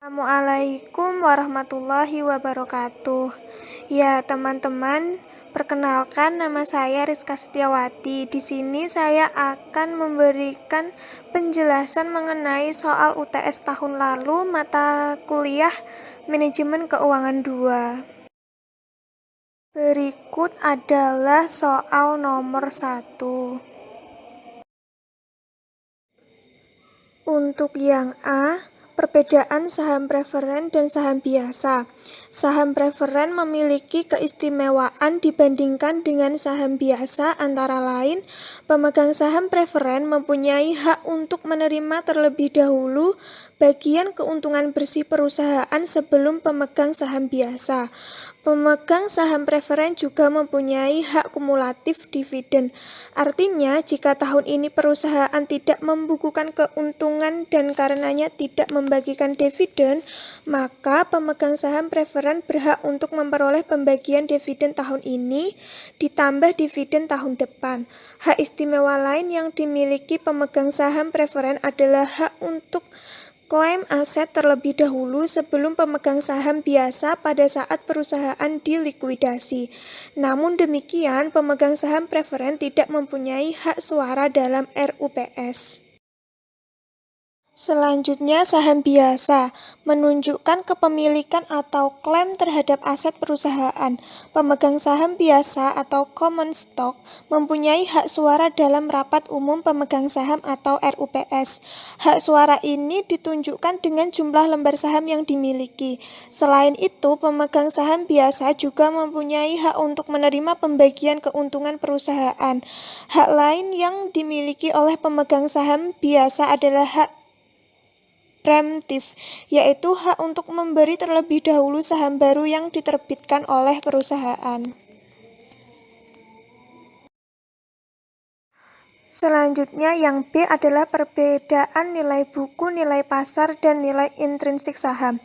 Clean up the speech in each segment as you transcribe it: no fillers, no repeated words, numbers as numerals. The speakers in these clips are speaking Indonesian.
Assalamualaikum warahmatullahi wabarakatuh. Ya, teman-teman, perkenalkan nama saya Rizka Setiawati. Di sini saya akan memberikan penjelasan mengenai soal UTS tahun lalu mata kuliah Manajemen Keuangan 2. Berikut adalah soal nomor 1. Untuk yang A, perbedaan saham preferen dan saham biasa. Saham preferen memiliki keistimewaan dibandingkan dengan saham biasa, antara lain, pemegang saham preferen mempunyai hak untuk menerima terlebih dahulu bagian keuntungan bersih perusahaan sebelum pemegang saham biasa. Pemegang saham preferen juga mempunyai hak kumulatif dividen. Artinya, jika tahun ini perusahaan tidak membukukan keuntungan dan karenanya tidak membagikan dividen, maka pemegang saham preferen berhak untuk memperoleh pembagian dividen tahun ini ditambah dividen tahun depan. Hak istimewa lain yang dimiliki pemegang saham preferen adalah hak untuk klaim aset terlebih dahulu sebelum pemegang saham biasa pada saat perusahaan dilikuidasi. Namun demikian, pemegang saham preferen tidak mempunyai hak suara dalam RUPS. Selanjutnya, saham biasa menunjukkan kepemilikan atau klaim terhadap aset perusahaan. Pemegang saham biasa atau common stock mempunyai hak suara dalam rapat umum pemegang saham atau RUPS. Hak suara ini ditunjukkan dengan jumlah lembar saham yang dimiliki. Selain itu, pemegang saham biasa juga mempunyai hak untuk menerima pembagian keuntungan perusahaan. Hak lain yang dimiliki oleh pemegang saham biasa adalah hak preemptif, yaitu hak untuk memberi terlebih dahulu saham baru yang diterbitkan oleh perusahaan. Selanjutnya, yang B adalah perbedaan nilai buku, nilai pasar, dan nilai intrinsik saham.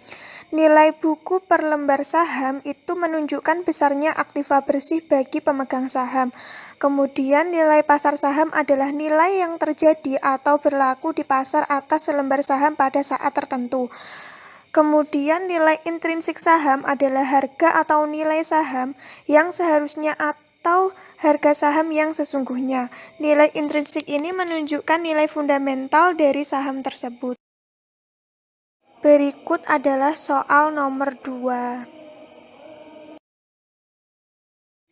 Nilai buku per lembar saham itu menunjukkan besarnya aktiva bersih bagi pemegang saham. Kemudian nilai pasar saham adalah nilai yang terjadi atau berlaku di pasar atas selembar saham pada saat tertentu. Kemudian nilai intrinsik saham adalah harga atau nilai saham yang seharusnya atau harga saham yang sesungguhnya. Nilai intrinsik ini menunjukkan nilai fundamental dari saham tersebut. Berikut adalah soal nomor 2.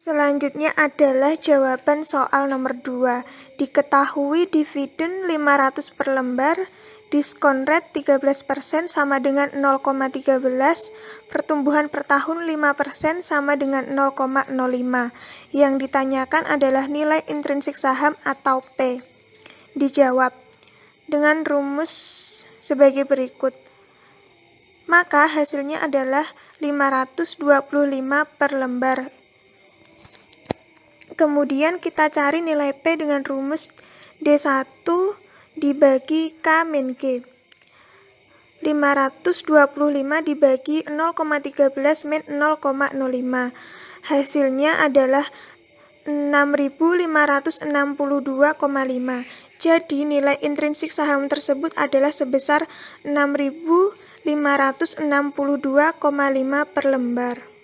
Selanjutnya adalah jawaban soal nomor 2. Diketahui dividen 500 per lembar, diskon rate 13% sama dengan 0,13, pertumbuhan per tahun 5% sama dengan 0,05. Yang ditanyakan adalah nilai intrinsik saham atau P. Dijawab dengan rumus sebagai berikut. Maka hasilnya adalah 525 per lembar. Kemudian kita cari nilai P dengan rumus D1 dibagi K min G. 525 dibagi 0,13 min 0,05. Hasilnya adalah 6.562,5. Jadi nilai intrinsik saham tersebut adalah sebesar 6.562,5 per lembar.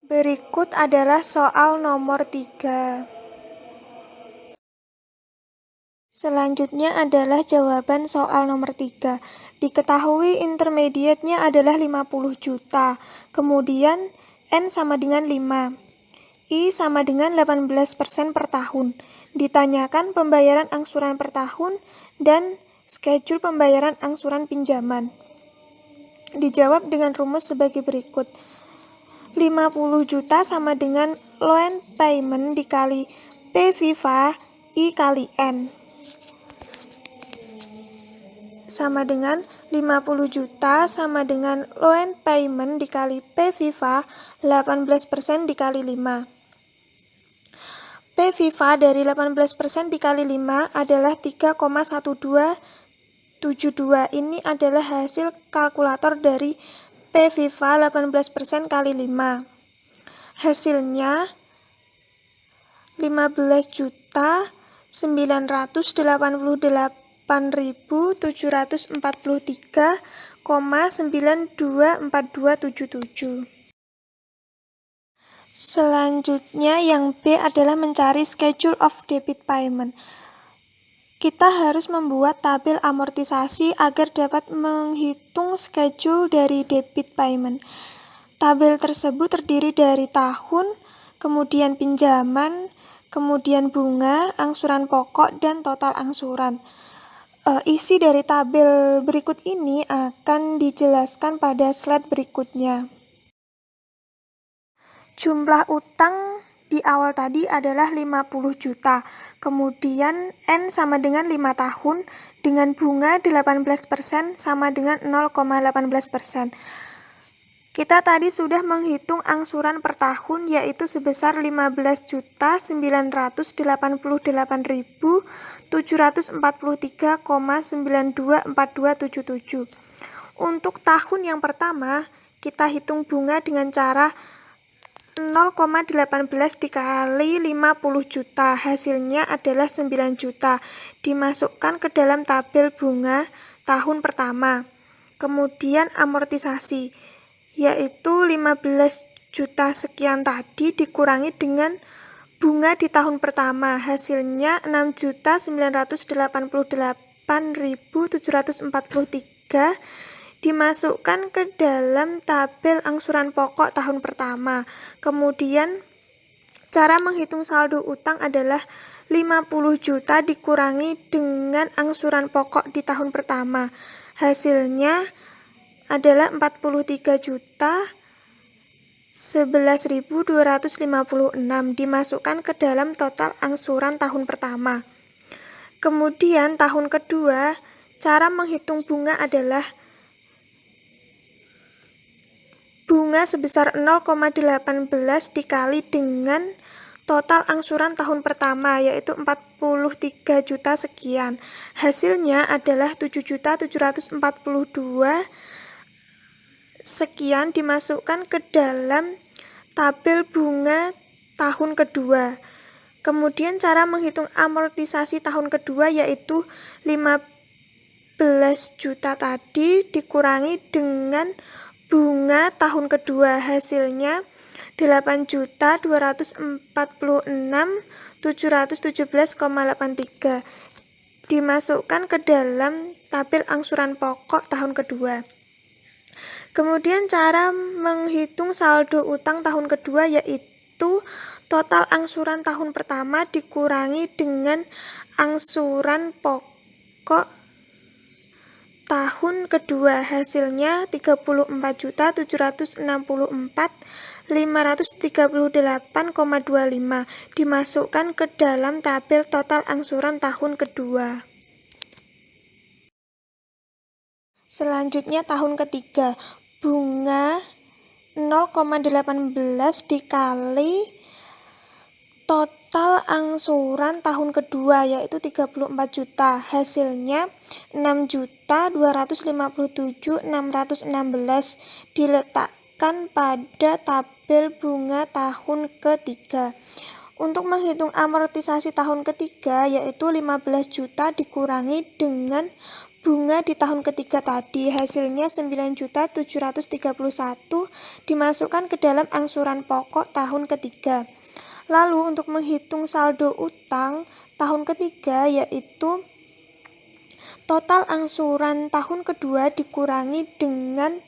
Berikut adalah soal nomor 3. Selanjutnya adalah jawaban soal nomor 3. Diketahui intermediate-nya adalah 50 juta. Kemudian N sama dengan 5. I sama dengan 18% per tahun. Ditanyakan pembayaran angsuran per tahun dan schedule pembayaran angsuran pinjaman. Dijawab dengan rumus sebagai berikut. 50 juta sama dengan loan payment dikali P Viva I kali N. Sama dengan 50 juta sama dengan loan payment dikali P Viva 18% dikali 5. P Viva dari 18% dikali 5 adalah 3,1272. Ini adalah hasil kalkulator dari P Viva 18% kali 5. Hasilnya 15.988.743,5 9224277. Selanjutnya yang B adalah mencari schedule of debit payment. Kita harus membuat tabel amortisasi agar dapat menghitung schedule dari debit payment. Tabel tersebut terdiri dari tahun, kemudian pinjaman, kemudian bunga, angsuran pokok, dan total angsuran. Isi dari tabel berikut ini akan dijelaskan pada slide berikutnya. Jumlah utang di awal tadi adalah 50 juta. Kemudian N sama dengan 5 tahun dengan bunga 18% sama dengan 0,18%. Kita tadi sudah menghitung angsuran per tahun yaitu sebesar 15.988.743,924277. Untuk tahun yang pertama, kita hitung bunga dengan cara 0,18 dikali 50 juta, hasilnya adalah 9 juta. Dimasukkan ke dalam tabel bunga tahun pertama. Kemudian amortisasi, yaitu 15 juta sekian tadi dikurangi dengan bunga di tahun pertama, hasilnya 6.988.743, dimasukkan ke dalam tabel angsuran pokok tahun pertama. Kemudian cara menghitung saldo utang adalah 50 juta dikurangi dengan angsuran pokok di tahun pertama. Hasilnya adalah 43 juta 11.256, dimasukkan ke dalam total angsuran tahun pertama. Kemudian tahun kedua, cara menghitung bunga adalah bunga sebesar 0,18 dikali dengan total angsuran tahun pertama yaitu 43 juta sekian. Hasilnya adalah 7.742 sekian, dimasukkan ke dalam tabel bunga tahun kedua. Kemudian cara menghitung amortisasi tahun kedua yaitu 15 juta tadi dikurangi dengan bunga tahun kedua, hasilnya 8.446.717,83, dimasukkan ke dalam tabel angsuran pokok tahun kedua. Kemudian cara menghitung saldo utang tahun kedua yaitu total angsuran tahun pertama dikurangi dengan angsuran pokok tahun kedua, hasilnya 34.764.538,25, dimasukkan ke dalam tabel total angsuran tahun kedua. Selanjutnya tahun ketiga, bunga 0,18 dikali total angsuran tahun kedua yaitu 34 juta, hasilnya 6.257.616, diletakkan pada tabel bunga tahun ketiga. Untuk menghitung amortisasi tahun ketiga yaitu 15 juta dikurangi dengan bunga di tahun ketiga tadi, hasilnya 9.731, dimasukkan ke dalam angsuran pokok tahun ketiga. Lalu untuk menghitung saldo utang tahun ketiga yaitu total angsuran tahun kedua dikurangi dengan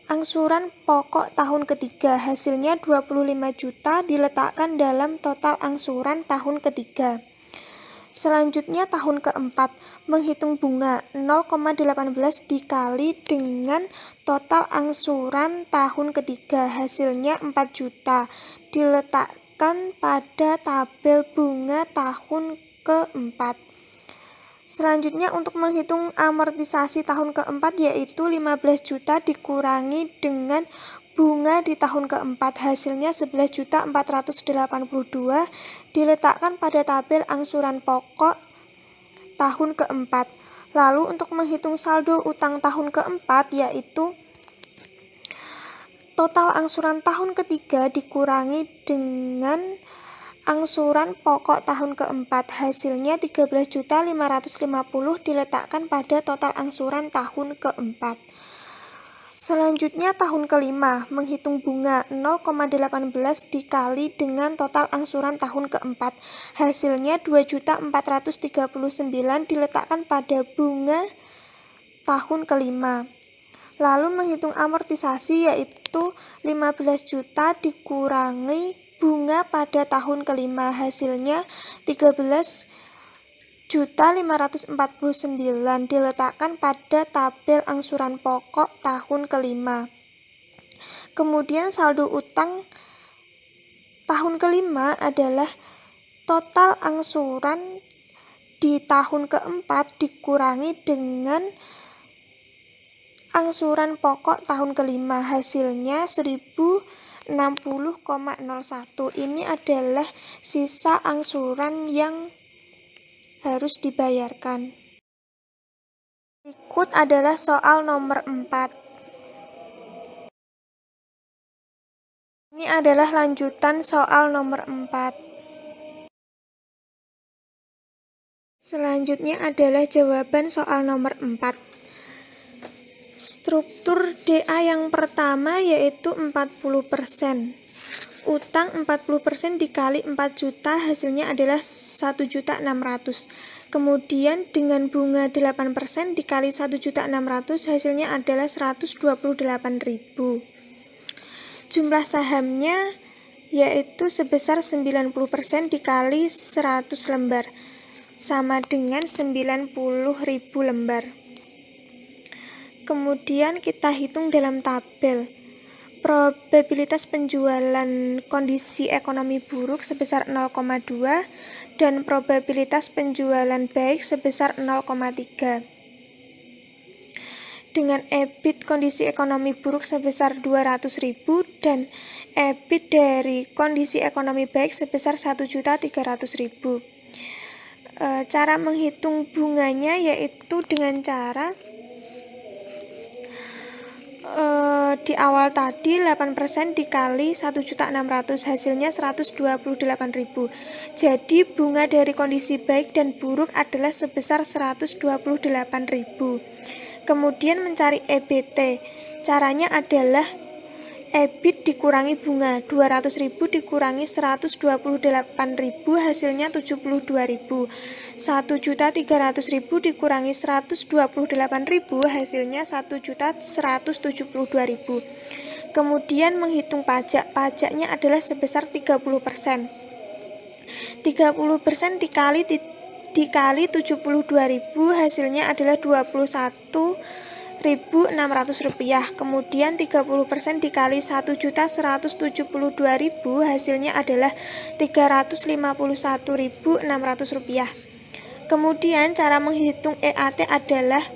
angsuran pokok tahun ketiga, hasilnya 25 juta, diletakkan dalam total angsuran tahun ketiga. Selanjutnya tahun keempat, menghitung bunga 0,18 dikali dengan total angsuran tahun ketiga, hasilnya 4 juta, diletakkan pada tabel bunga tahun keempat. Selanjutnya untuk menghitung amortisasi tahun keempat yaitu 15 juta dikurangi dengan bunga di tahun keempat, hasilnya 11.482, diletakkan pada tabel angsuran pokok tahun keempat. Lalu untuk menghitung saldo utang tahun keempat yaitu total angsuran tahun ketiga dikurangi dengan angsuran pokok tahun keempat, hasilnya 13.550 diletakkan pada total angsuran tahun keempat. Selanjutnya tahun kelima, menghitung bunga 0,18 dikali dengan total angsuran tahun keempat. Hasilnya 2.439 diletakkan pada bunga tahun kelima. Lalu menghitung amortisasi, yaitu 15 juta dikurangi bunga pada tahun kelima. Hasilnya 13.549 diletakkan pada tabel angsuran pokok tahun kelima. Kemudian saldo utang tahun kelima adalah total angsuran di tahun keempat dikurangi dengan angsuran pokok tahun kelima. Hasilnya 1060,01. Ini adalah sisa angsuran yang harus dibayarkan. Berikut adalah soal nomor 4. Ini adalah lanjutan soal nomor 4. Selanjutnya adalah jawaban soal nomor 4. Struktur DA yang pertama yaitu 40%. Utang 40% dikali 4 juta hasilnya adalah 1.600.000. Kemudian dengan bunga 8% dikali 1.600.000 hasilnya adalah 128.000. Jumlah sahamnya yaitu sebesar 90% dikali 100 lembar sama dengan 90.000 lembar. Kemudian kita hitung dalam tabel. Probabilitas penjualan kondisi ekonomi buruk sebesar 0,2 dan probabilitas penjualan baik sebesar 0,3. Dengan EBIT kondisi ekonomi buruk sebesar 200.000 dan EBIT dari kondisi ekonomi baik sebesar 1.300.000. Cara menghitung bunganya yaitu dengan cara di awal tadi 8% dikali 1.600.000 hasilnya 128.000. Jadi bunga dari kondisi baik dan buruk adalah sebesar 128.000. Kemudian mencari EBT. Caranya adalah EBIT dikurangi bunga, 200.000 dikurangi 128.000 hasilnya 72.000. 1.300.000 dikurangi 128.000 hasilnya 1.172.000. Kemudian menghitung pajak. Pajaknya adalah sebesar 30%. 30% dikali 72.000 hasilnya adalah 21.600 rupiah. Kemudian 30% dikali 1.172.000 hasilnya adalah 351.600 rupiah. Kemudian cara menghitung EAT adalah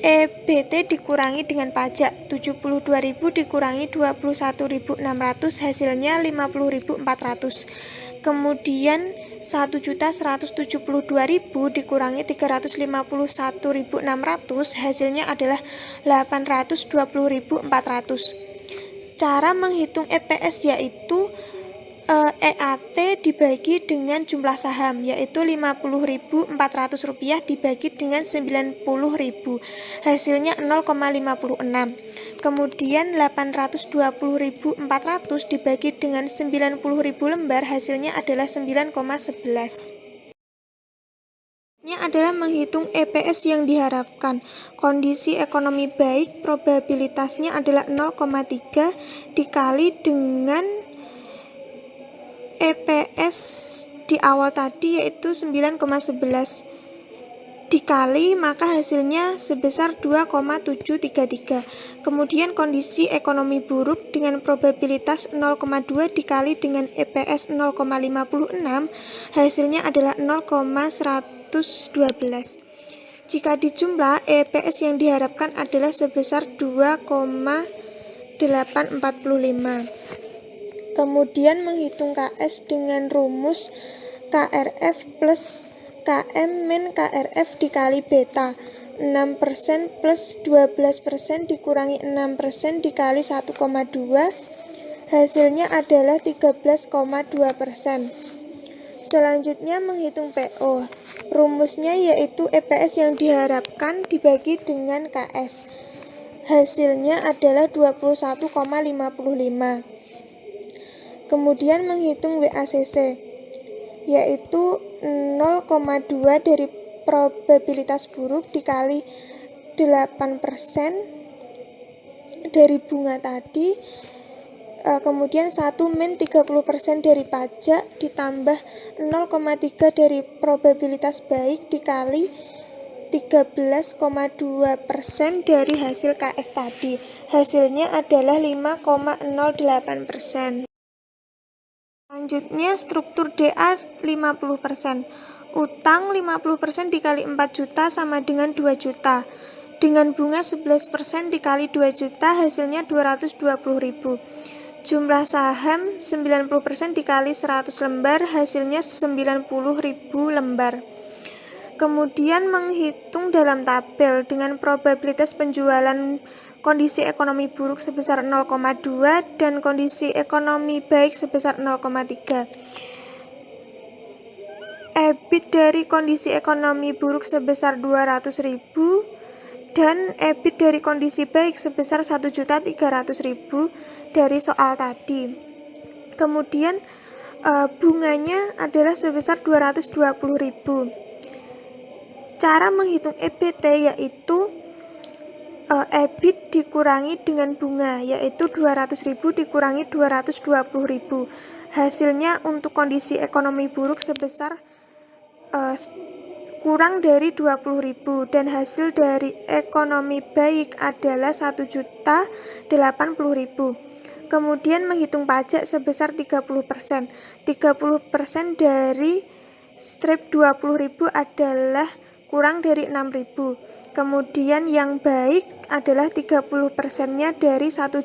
EBT dikurangi dengan pajak, 72.000 dikurangi 21.600 hasilnya 50.400. Kemudian 1.172.000 dikurangi 351.600 hasilnya adalah 820.400. Cara menghitung EPS yaitu EAT dibagi dengan jumlah saham yaitu 50.400 rupiah dibagi dengan 90.000 hasilnya 0,56. Kemudian 820.400 dibagi dengan 90.000 lembar hasilnya adalah 9,11. Ini adalah menghitung EPS yang diharapkan. Kondisi ekonomi baik probabilitasnya adalah 0,3 dikali dengan EPS di awal tadi yaitu 9,11 dikali maka hasilnya sebesar 2,733. Kemudian kondisi ekonomi buruk dengan probabilitas 0,2 dikali dengan EPS 0,56 hasilnya adalah 0,112. Jika dijumlah EPS yang diharapkan adalah sebesar 2,845. Kemudian menghitung KS dengan rumus KRF plus KM min KRF dikali beta. 6% plus 12% dikurangi 6% dikali 1,2 Hasilnya adalah 13,2%. Selanjutnya menghitung PO. Rumusnya yaitu EPS yang diharapkan dibagi dengan KS. Hasilnya adalah 21,55. Kemudian menghitung WACC, yaitu 0,2 dari probabilitas buruk dikali 8% dari bunga tadi, kemudian 1 min 30% dari pajak ditambah 0,3 dari probabilitas baik dikali 13,2% dari hasil KS tadi. Hasilnya adalah 5,08%. Selanjutnya struktur DA 50%. Utang 50% dikali 4 juta sama dengan 2 juta. Dengan bunga 11% dikali 2 juta hasilnya 220.000. Jumlah saham 90% dikali 100 lembar hasilnya 90.000 lembar. Kemudian menghitung dalam tabel dengan probabilitas penjualan kondisi ekonomi buruk sebesar 0,2 dan kondisi ekonomi baik sebesar 0,3. EBIT dari kondisi ekonomi buruk sebesar 200.000 dan EBIT dari kondisi baik sebesar 1.300.000 dari soal tadi. Kemudian bunganya adalah sebesar 220.000. Cara menghitung EBT yaitu EBIT dikurangi dengan bunga, yaitu 200.000 dikurangi 220.000. Hasilnya untuk kondisi ekonomi buruk sebesar kurang dari 20.000 dan hasil dari ekonomi baik adalah 1.080.000. Kemudian menghitung pajak sebesar 30%. 30% dari strip 20.000 adalah kurang dari 6.000. Kemudian yang baik adalah 30%-nya dari 1.080.000.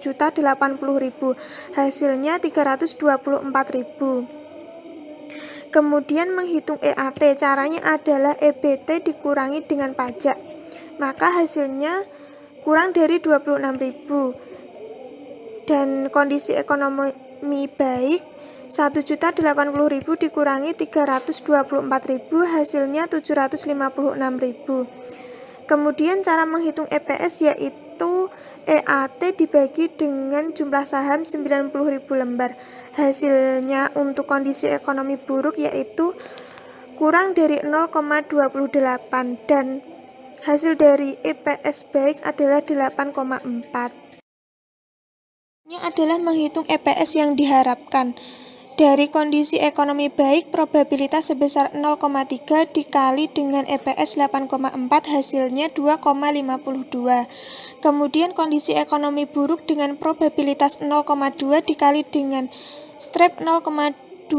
Hasilnya 324.000. Kemudian menghitung EAT, caranya adalah EBT dikurangi dengan pajak. Maka hasilnya kurang dari 26.000. Dan kondisi ekonomi baik 1.080.000 dikurangi 324.000 hasilnya 756.000. Kemudian cara menghitung EPS yaitu EAT dibagi dengan jumlah saham 90.000 lembar. Hasilnya untuk kondisi ekonomi buruk yaitu kurang dari 0,28 dan hasil dari EPS baik adalah 8,4. Ini adalah menghitung EPS yang diharapkan. Dari kondisi ekonomi baik, probabilitas sebesar 0,3 dikali dengan EPS 8,4 hasilnya 2,52. Kemudian kondisi ekonomi buruk dengan probabilitas 0,2 dikali dengan strip 0,28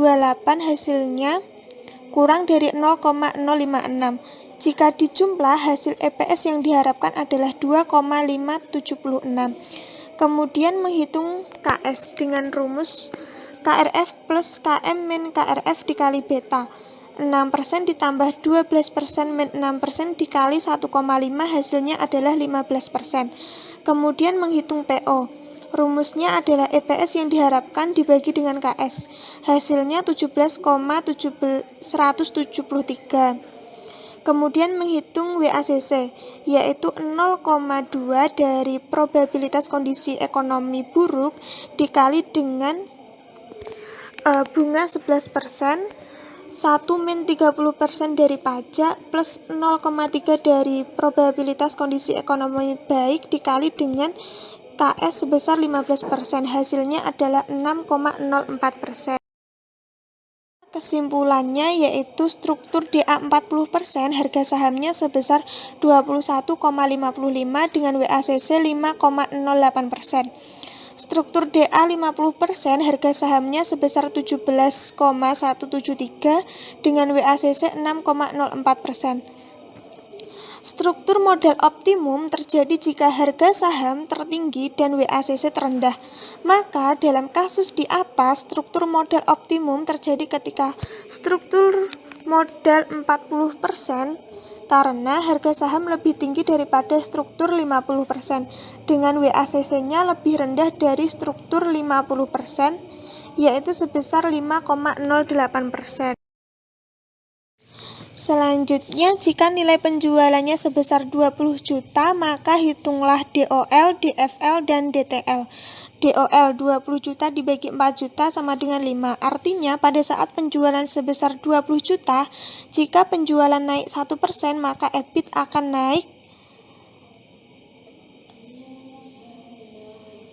hasilnya kurang dari 0,056. Jika dijumlah, hasil EPS yang diharapkan adalah 2,576. Kemudian menghitung KS dengan rumus KRF plus KM min KRF dikali beta. 6% ditambah 12% min 6% dikali 1,5 hasilnya adalah 15%. Kemudian menghitung PO. Rumusnya adalah EPS yang diharapkan dibagi dengan KS. Hasilnya 17,173. Kemudian menghitung WACC, yaitu 0,2 dari probabilitas kondisi ekonomi buruk dikali dengan bunga 11%, 1 min 30% dari pajak, plus 0,3 dari probabilitas kondisi ekonomi baik dikali dengan KS sebesar 15%. Hasilnya adalah 6,04%. Kesimpulannya yaitu struktur DA 40%, harga sahamnya sebesar 21,55 dengan WACC 5,08%. Struktur DA 50%, harga sahamnya sebesar 17,173 dengan WACC 6,04%. Struktur modal optimum terjadi jika harga saham tertinggi dan WACC terendah. Maka dalam kasus di atas, struktur modal optimum terjadi ketika struktur modal 40%, karena harga saham lebih tinggi daripada struktur 50% dengan WACC-nya lebih rendah dari struktur 50%, yaitu sebesar 5,08%. Selanjutnya, jika nilai penjualannya sebesar 20 juta, maka hitunglah DOL, DFL, dan DTL. DOL 20 juta dibagi 4 juta sama dengan 5. Artinya, pada saat penjualan sebesar 20 juta, jika penjualan naik 1%, maka EBIT akan naik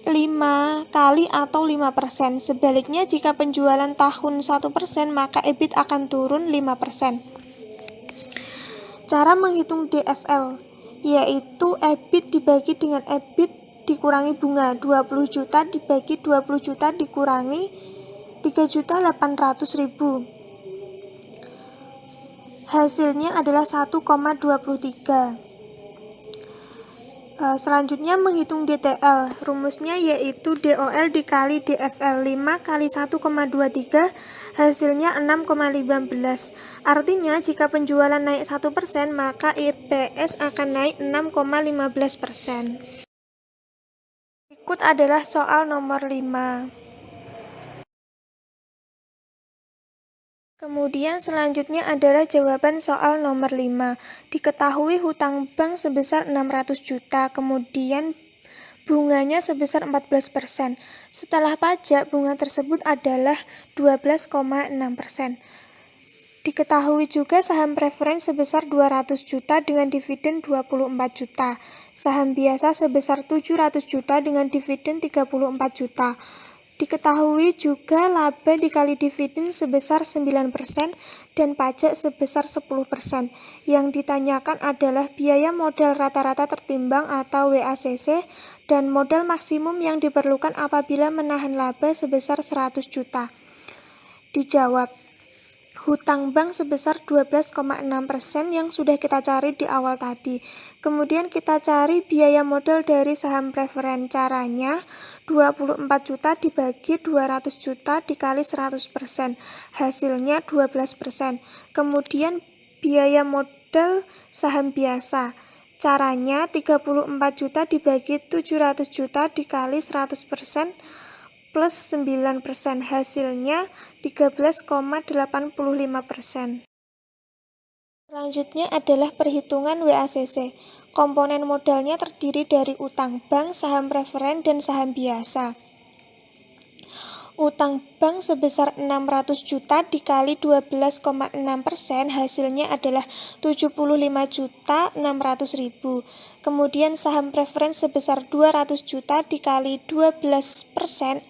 5 kali atau 5%. Sebaliknya, jika penjualan tahun 1%, maka EBIT akan turun 5%. Cara menghitung DFL, yaitu EBIT dibagi dengan EBIT dikurangi bunga. 20 juta dibagi 20 juta dikurangi 3.800.000. Hasilnya adalah 1,23. Selanjutnya menghitung DTL. Rumusnya yaitu DOL dikali DFL. 5 kali 1,23 hasilnya 6,15. Artinya jika penjualan naik 1%, maka EPS akan naik 6,15%. Berikut adalah soal nomor 5. Kemudian selanjutnya adalah jawaban soal nomor 5. Diketahui hutang bank sebesar 600 juta, kemudian bunganya sebesar 14%. Setelah pajak, bunga tersebut adalah 12,6%. Diketahui juga saham preferen sebesar 200 juta dengan dividen 24 juta. Saham biasa sebesar 700 juta dengan dividen 34 juta. Diketahui juga laba dikali dividen sebesar 9% dan pajak sebesar 10%. Yang ditanyakan adalah biaya modal rata-rata tertimbang atau WACC dan modal maksimum yang diperlukan apabila menahan laba sebesar 100 juta. Dijawab, hutang bank sebesar 12,6% yang sudah kita cari di awal tadi. Kemudian kita cari biaya modal dari saham preferen. Caranya 24 juta dibagi 200 juta dikali 100%. Hasilnya 12%. Kemudian biaya modal saham biasa. Caranya 34 juta dibagi 700 juta dikali 100% plus 9%. Hasilnya 13,85%. Selanjutnya adalah perhitungan WACC. Komponen modalnya terdiri dari utang bank, saham preferen, dan saham biasa. Utang bank sebesar 600 juta dikali 12,6%, hasilnya adalah 75.600.000. Kemudian saham preferen sebesar 200 juta dikali 12%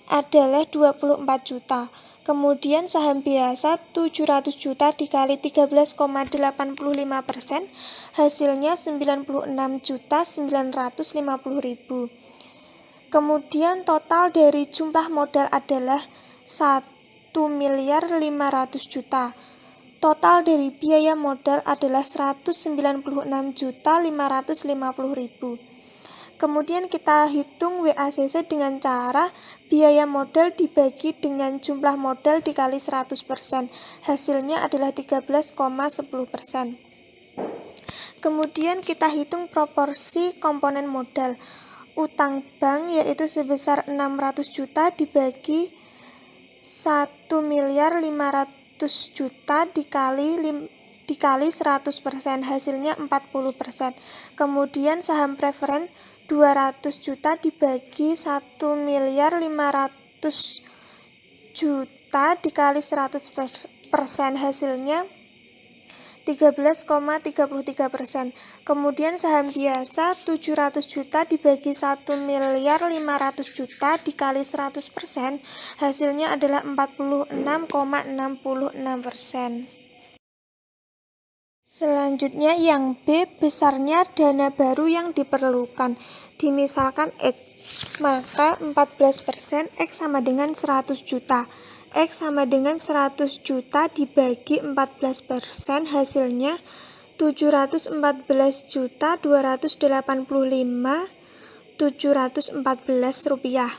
adalah 24 juta. Kemudian saham biasa 700 juta dikali 13,85%, hasilnya 96.950.000. Kemudian total dari jumlah modal adalah 1.500.000.000. Total dari biaya modal adalah 196.550.000. Kemudian kita hitung WACC dengan cara biaya modal dibagi dengan jumlah modal dikali 100%. Hasilnya adalah 13,10%. Kemudian kita hitung proporsi komponen modal. Utang bank yaitu sebesar 600 juta dibagi 1.500.000.000 dikali 100%, hasilnya 40%. Kemudian saham preferen 200 juta dibagi 1.500.000.000 dikali 100%, hasilnya 13,33%. Kemudian saham biasa 700 juta dibagi 1.500.000.000 dikali 100%, hasilnya adalah 46,66%. Selanjutnya yang B, besarnya dana baru yang diperlukan. Dimisalkan X, maka 14% X sama dengan 100 juta. X sama dengan 100 juta dibagi 14%, hasilnya 714.285.714 rupiah.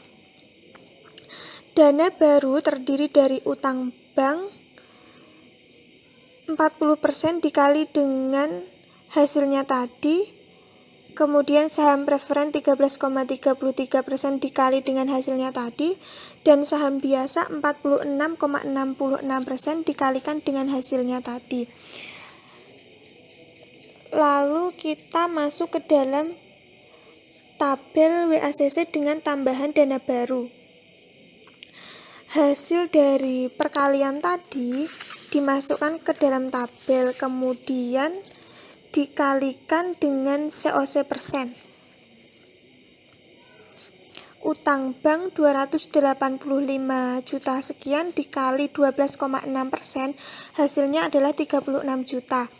Dana baru terdiri dari utang bank 40% dikali dengan hasilnya tadi, kemudian saham preferen 13,33% dikali dengan hasilnya tadi, dan saham biasa 46,66% dikalikan dengan hasilnya tadi. Lalu kita masuk ke dalam tabel WACC dengan tambahan dana baru. Hasil dari perkalian tadi dimasukkan ke dalam tabel, kemudian dikalikan dengan COC persen. Utang bank 285 juta sekian dikali 12,6%, hasilnya adalah 36 juta.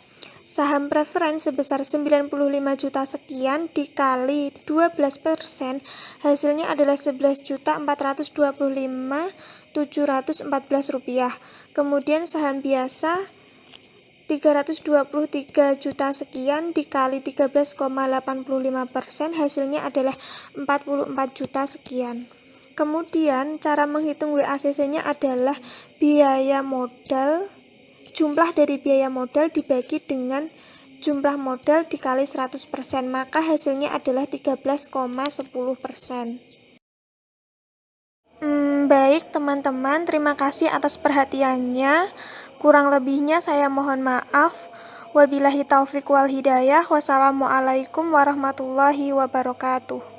Saham preferen sebesar 95 juta sekian dikali 12%, hasilnya adalah 11.425.714 rupiah. Kemudian saham biasa 323 juta sekian dikali 13,85%, hasilnya adalah 44 juta sekian. Kemudian cara menghitung WACC-nya adalah biaya modal, jumlah dari biaya modal dibagi dengan jumlah modal dikali 100%, maka hasilnya adalah 13,10%. Baik teman-teman, terima kasih atas perhatiannya. Kurang lebihnya saya mohon maaf. Wabillahi taufiq wal hidayah. Wassalamualaikum warahmatullahi wabarakatuh.